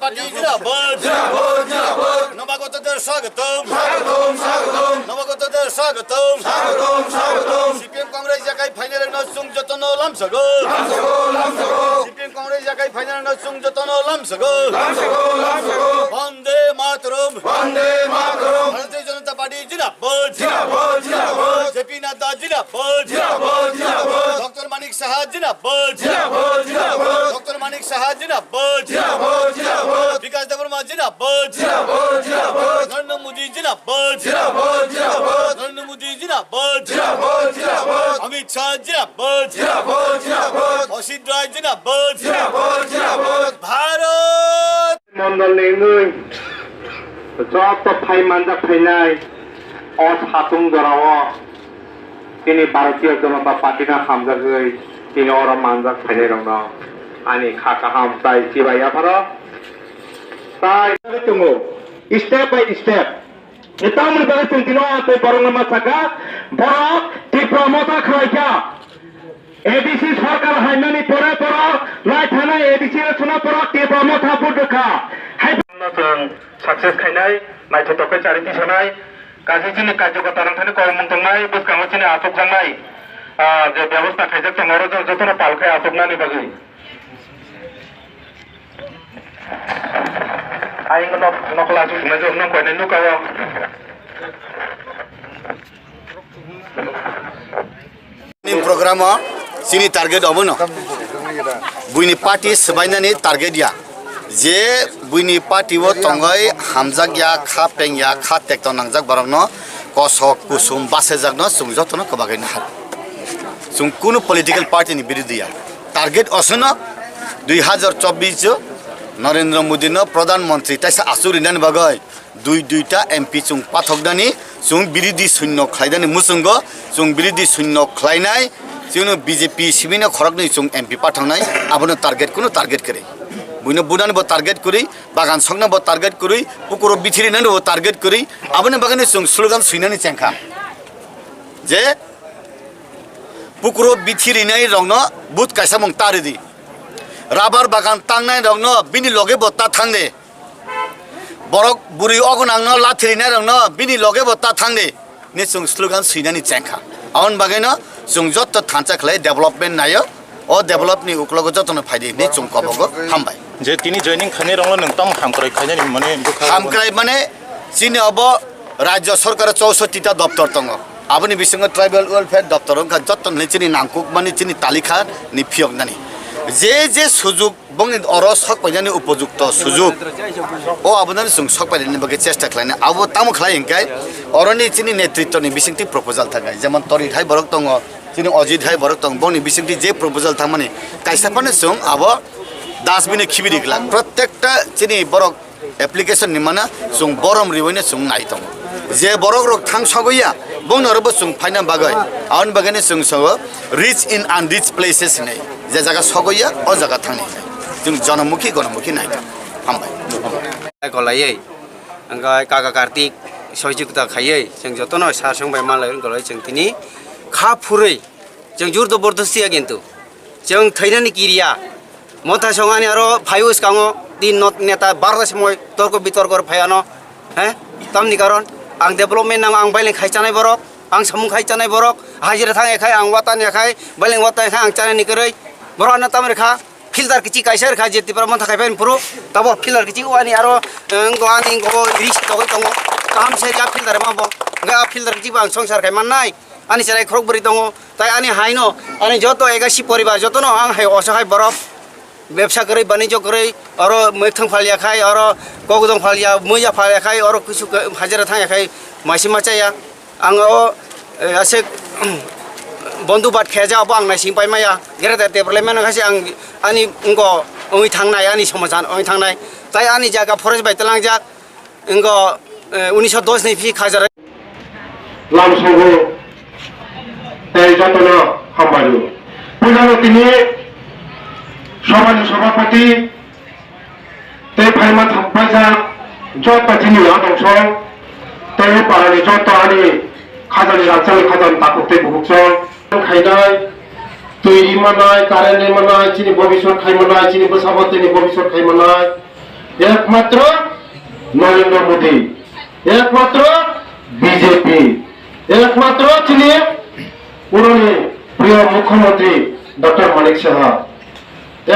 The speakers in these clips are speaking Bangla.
পার্টি জিন্দাবাদ নবাগতদের স্বাগতম নবাগতদের স্বাগতম সিপিএম কংগ্রেস জায়গায় ফাইনাল নসুং যতন লামসগো সিপিএম কংগ্রেস জায়গায় ফাইনাল নসুং যতন লামসগো বন্দে মাতরম ভারতীয় জনতা পার্টি জিন্দাবাদ জেপি নাড্ডা জিন্দাবাদ ডক্টর মানিক সাহা জিন্দাবাদ ডক্টর মানিক সাহা জিন্দাবাদ বিকাশ দেববর্মা জিন্দাবাদ নরেন্দ্র মোদী জিন্দাবাদ নরেন্দ্র মোদী জিন্দাবাদ অমিত শাহ জিন্দাবাদ অসিত রায় জিন্দাবাদ ভারত মন্ডলनि যত ফাইমানজাক ফাইনাय সাতুং জরাও তিনি ভারতীয় জনতা পার্টিনা হামজাগৈ তিনি অর মানজাক ফাইনাय রং আনি খাকা হামতাই সিবাইয়া ভারো তাই তুমু স্টেপ বাই স্টেপ এতামনি বাগে তুমতিনো তে বরংমা সাকা বড় তীব্রমতা খাইকা এডিসি সরকার হাইনানি পরে পর লাই থানা এডিসি রচনা পর তীব্রমতা বুদকা হাইবান সাকসেস খাইনাय নাইথতকে চারিতি সনাय গাজিচিনি কার্যকর্তা রাंथानि কর্মমন্ত্রণাय বুসকামচিনি আটক জানাय যে ব্যবস্থা খাইজাক তমর যতন পালখাय আটকনানি বাগै আইন নকলা সুনা জন্য কয়নে নুকাও program sini target abono buini party sebainani target ya je buini party wo tongai hamjak ya kha peng ya kha tekton nangjak barangno kosok kusum basejak sung jotono kobagai na sung kuno political party ni birudiya target osno 2024 Narendra Modi প্রধানমন্ত্রী তাইসা আসুরিনান বাগৈ দুইটা এমপি চুং পাথকদানি চুং বিরোধী শূন্য খাইদানি মুসুঙ্গ চুং বিরোধী শূন্য খাইনাই চুং বিজেপি সিবিনো খরকনি চুং এমপি পাঠানাই আবনো টার্গেট কোনো টার্গেট করে বুইনো বুনানি ব টার্গেট করি বাগান সংনা ব টার্গেট করি পুকুরো বিথিরিনানি ব টার্গেট করি আবনো বাগানি চুং স্লোগান সুইনানি চেংখা যে পুকুরো বিথিরিনাই রংনো বুত কাইসা মং তারেদি রাবার বাগান টাংনাই রংনো বিনি লগে বত্তা থাংদে বরক বুড়ি অগনাংনো লাথিরিনাই রংনো বিনি লগে বত্তা থাংদে নি চুং স্লোগান সুইনানি চেংখা আউন বাগাইনো চুং যত থানচা খলাই ডেভেলপমেন্ট নাयो ও ডেভেলপনি উকলগ যতন ফাইদি নি চুং কবগো হামবাই যে তিনি জয়নিং খানে রংলো নংতাম হামক্রাই খাইনানি মানে হামক্রাই মানে চিনি অব রাজ্য সরকার 64টা দপ্তর দङ আবনি বিসঙ্গ ট্রাইবাল ওয়েলফেয়ার দপ্তর যতন চিনি নাংকুক মানে চিনি তালিকা নি ফিয়কনানি যে সুযোগ বংনি অর সকপাইনানি উপযুক্ত সুযোগ ও আবনানি চুং সকপাইনানি বাকে চেষ্টা খালাইনা আবো তামু খালাই ইনকাই অরনি চিনি নেতৃত্বনি বিসংতি প্রপোজাল থাকায় যেমন তরিথাই বরক দङ চিনি অজিতহাই বরক দङ বংনি বিসংতি যে প্রপোজাল থামানি কাইসাপানে চুং আবো ডাস্টবিনে খিবিরিগলা প্রত্যেকটা চিনি বরক অ্যাপ্লিকেশন নিমানা চুং বরম রিবইনে চুং নাই দङ যে বরক রক থাং সগইয়া বংনরবো চুং ফাইনা বাগৈ আউন বাগানে চুং সগ রিচ ইন আনরিচ প্লেসেস নাই যে জায়গা সগইয়া ও জায়গা থাংনি जों जनमुखी गणमुखी नाय हामबाय गलायै अंगाय काका कार्तिक सहयोगिता खायै जों जतन सा संबाय मालाय गलाय जों तिनि खा फुरै जों जुर जबरदस्तिया किन्तु जों थैनानि किरिया मथा संगानि आरो फायुस काङो दिन नट नेता बारदा समय तर्क बितर्क फायानो हे तामनि कारण आं डेभलपमेन्ट नाम आं बायलें खायजानाय बरक आं सामु खायजानाय बरक हाजिरा थांनायखाय आं वातानि खाय बायलें वातानि आं जानायनि गरै बरना तामरेखा फिल्टार किची काइसार खा जेति पर मन थाखाय फाइन पुरो तब फिल्टार किची वानि आरो गवानि गो रिस तगै दङ काम से जा फिल्टार माबो गा फिल्टार किची बां संसार खाय माननाय आनि सेराय खरक बरि दङ ताइ आनि हाइनो आनि जत एगासि परिबार जतनो आं हाय असहाय बरफ व्यवसा करै बानिज्य करै आरो मैथां फालिया खाय आरो गगदं फालिया मैया फालिया खाय आरो किछु हाजिरा थांया खाय मासि माचाया आं एसे बंधु बात खेजा अब आं नायसिं पाइमाया गेरेदा डेभेलपमेन्ट खासे आं आनि इंगो ओइ थांनाय आनि समाजान ओइ थांनाय ताइ आनि जागा फरेस्ट बायतलांजाक इंगो 1910 नि फि खाजार लामसगो ताइ जतन हामबायु पुजानो तिनि सभानि सभापति ताइ फाइमा थांबायजा जत तिनि आदंस ताइ पारानि जत आनि खाजानि राजानि खाजानि ताकुते बुकजों खायनाय तैरि मानाय कारेन्ट मानाय चिनि भबिष्यत खायमानाय चिनि बसाबतनि भबिष्यत खायमानाय একমাত্র নরেন্দ্র মোদী, একমাত্র বিজেপি, একমাত্র তিনি পুরনো প্রিয় মুখ্যমন্ত্রী ডক্টর মানিক সাহা,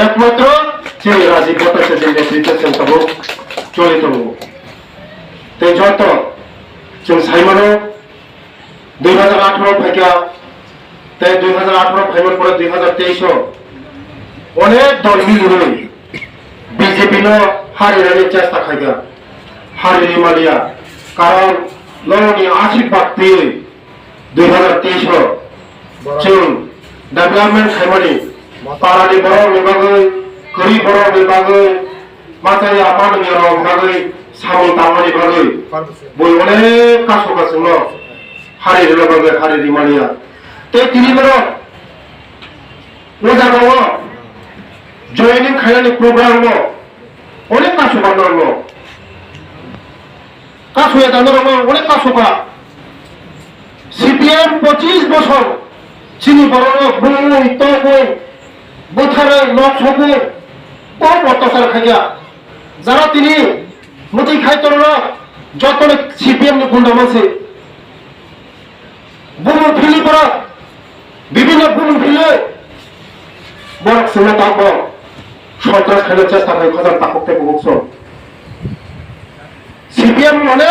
একমাত্র তিনি রাজীব ভট্টাচার্যের নেতৃত্বে চলিত তাই যত जों साइमानो 2018 फाइका তাই 2018 फाइमन परे 2023 अनेक दल मिलुनै बीजेपी नो हारिनानै चेष्टा खायगा हारिनि मालिया कारण नरनि आशीर्बाद पेयै 2023 जों डेभलपमेन्ट खायमानि पारानि बर'नि बागै गोरिब बर'नि बागै माथाय आफादनि बागै सामल दामानि बागै बय अनेक कासुगासिनो हारिनि बागै हारिनि मालिया ते तिनिबो मोजाङाव जयनिं खायनानि प्रग्राम अनेक कासुगा दङ कासुया दानो दङ अनेक कासुगा সিপিএম 25 বছর চিনি বড় বই তো বই বথারে লোকসভা বহু অত্যাচার খাইয়া যারা তিনি মুদি খাইতো না যত সিপিএম নি গুন্ডা মাসে বুমু ফিলি পড়া বিভিন্ন বুমু ফিলে বড় সিনে তাপ সন্ত্রাস খেলার চেষ্টা করে খোঁজার তাপকতে ভুগছ সিপিএম মানে